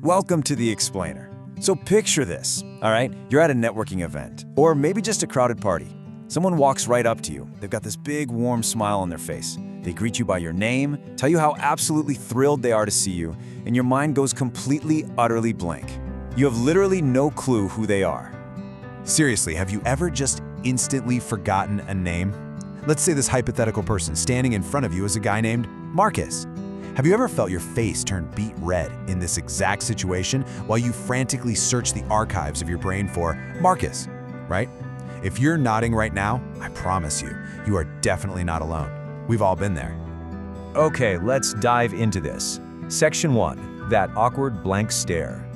Welcome to The Explainer. So picture this, all right? You're at a networking event, or maybe just a crowded party. Someone walks right up to you. They've got this big, warm smile on their face. They greet you by your name, tell you how absolutely thrilled they are to see you, and your mind goes completely, utterly blank. You have literally no clue who they are. Seriously, have you ever just instantly forgotten a name? Let's say this hypothetical person standing in front of you is a guy named Marcus. Have you ever felt your face turn beet red in this exact situation while you frantically search the archives of your brain for Marcus, right? If you're nodding right now, I promise you, you are definitely not alone. We've all been there. Okay, let's dive into this. Section 1, that awkward blank stare.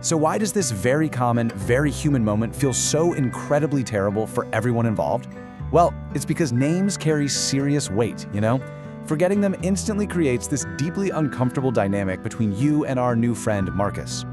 So why does this very common, very human moment feel so incredibly terrible for everyone involved? Well, it's because names carry serious weight, you know? Forgetting them instantly creates this deeply uncomfortable dynamic between you and our new friend, Marcus.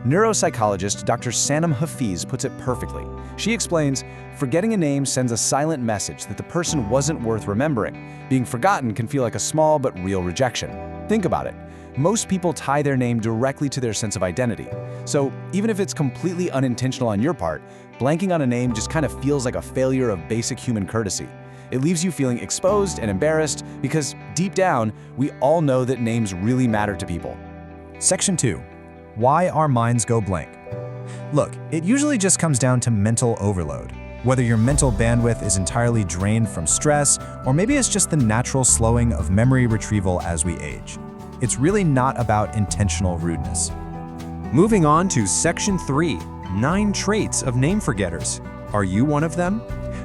Neuropsychologist Dr. Sanam Hafiz puts it perfectly. She explains, forgetting a name sends a silent message that the person wasn't worth remembering. Being forgotten can feel like a small but real rejection. Think about it. Most people tie their name directly to their sense of identity. So even if it's completely unintentional on your part, blanking on a name just kind of feels like a failure of basic human courtesy. It leaves you feeling exposed and embarrassed because deep down, we all know that names really matter to people. Section 2, why our minds go blank. Look, it usually just comes down to mental overload. Whether your mental bandwidth is entirely drained from stress, or maybe it's just the natural slowing of memory retrieval as we age. It's really not about intentional rudeness. Moving on to Section 3, 9 traits of name forgetters. Are you one of them?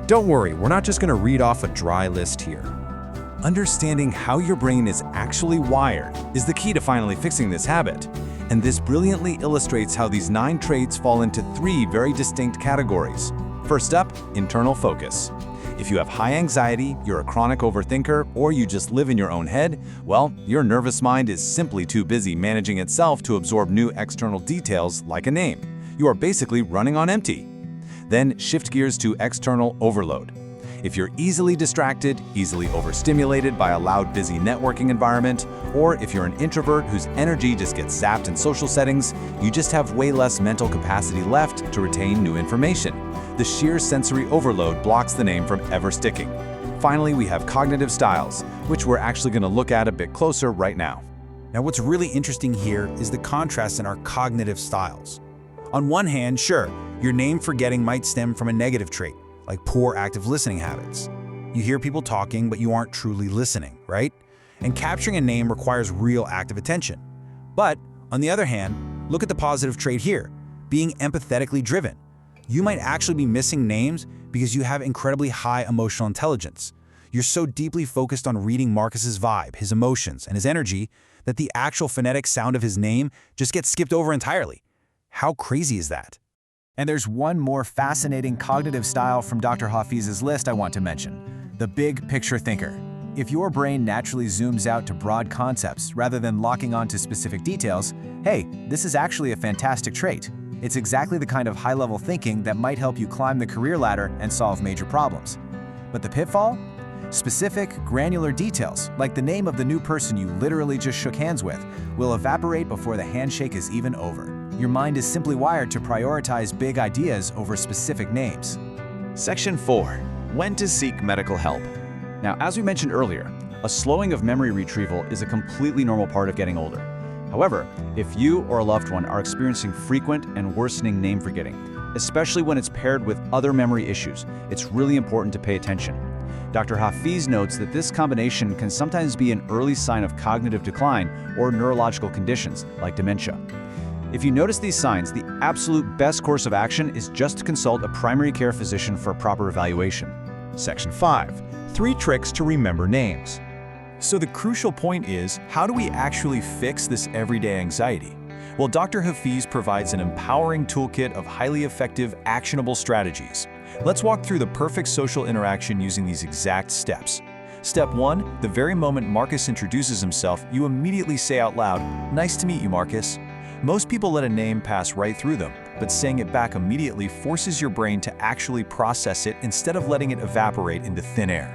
Don't worry, we're not just going to read off a dry list here. Understanding how your brain is actually wired is the key to finally fixing this habit. And this brilliantly illustrates how these 9 traits fall into 3 very distinct categories. First up, internal focus. If you have high anxiety, you're a chronic overthinker, or you just live in your own head, well, your nervous mind is simply too busy managing itself to absorb new external details like a name. You are basically running on empty. Then shift gears to external overload. If you're easily distracted, easily overstimulated by a loud, busy networking environment, or if you're an introvert whose energy just gets zapped in social settings, you just have way less mental capacity left to retain new information. The sheer sensory overload blocks the name from ever sticking. Finally, we have cognitive styles, which we're actually going to look at a bit closer right now. Now, what's really interesting here is the contrast in our cognitive styles. On one hand, sure, your name forgetting might stem from a negative trait, like poor active listening habits. You hear people talking, but you aren't truly listening, right? And capturing a name requires real active attention. But, on the other hand, look at the positive trait here, being empathetically driven. You might actually be missing names because you have incredibly high emotional intelligence. You're so deeply focused on reading Marcus's vibe, his emotions, and his energy that the actual phonetic sound of his name just gets skipped over entirely. How crazy is that? And there's one more fascinating cognitive style from Dr. Hafiz's list I want to mention, the big picture thinker. If your brain naturally zooms out to broad concepts rather than locking onto specific details, hey, this is actually a fantastic trait. It's exactly the kind of high-level thinking that might help you climb the career ladder and solve major problems. But the pitfall? Specific, granular details, like the name of the new person you literally just shook hands with, will evaporate before the handshake is even over. Your mind is simply wired to prioritize big ideas over specific names. Section 4, when to seek medical help. Now, as we mentioned earlier, a slowing of memory retrieval is a completely normal part of getting older. However, if you or a loved one are experiencing frequent and worsening name forgetting, especially when it's paired with other memory issues, it's really important to pay attention. Dr. Hafiz notes that this combination can sometimes be an early sign of cognitive decline or neurological conditions like dementia. If you notice these signs, the absolute best course of action is just to consult a primary care physician for a proper evaluation. Section 5, 3 tricks to remember names. So the crucial point is, how do we actually fix this everyday anxiety? Well, Dr. Hafiz provides an empowering toolkit of highly effective, actionable strategies. Let's walk through the perfect social interaction using these exact steps. Step 1, the very moment Marcus introduces himself, you immediately say out loud, "Nice to meet you, Marcus." Most people let a name pass right through them, but saying it back immediately forces your brain to actually process it instead of letting it evaporate into thin air.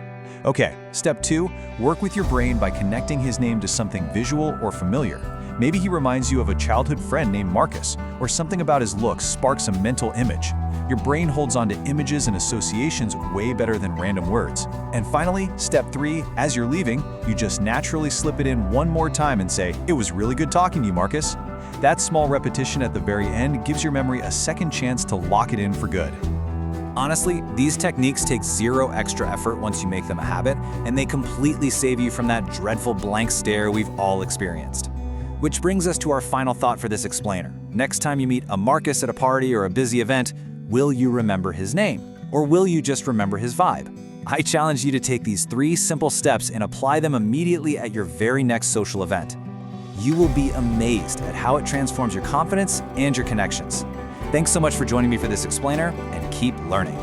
Okay, step 2, work with your brain by connecting his name to something visual or familiar. Maybe he reminds you of a childhood friend named Marcus, or something about his looks sparks a mental image. Your brain holds on to images and associations way better than random words. And finally, step 3, as you're leaving, you just naturally slip it in one more time and say, "It was really good talking to you, Marcus." That small repetition at the very end gives your memory a second chance to lock it in for good. Honestly, these techniques take zero extra effort once you make them a habit, and they completely save you from that dreadful blank stare we've all experienced. Which brings us to our final thought for this explainer. Next time you meet a Marcus at a party or a busy event, will you remember his name? Or will you just remember his vibe? I challenge you to take these 3 simple steps and apply them immediately at your very next social event. You will be amazed at how it transforms your confidence and your connections. Thanks so much for joining me for this explainer, and keep learning.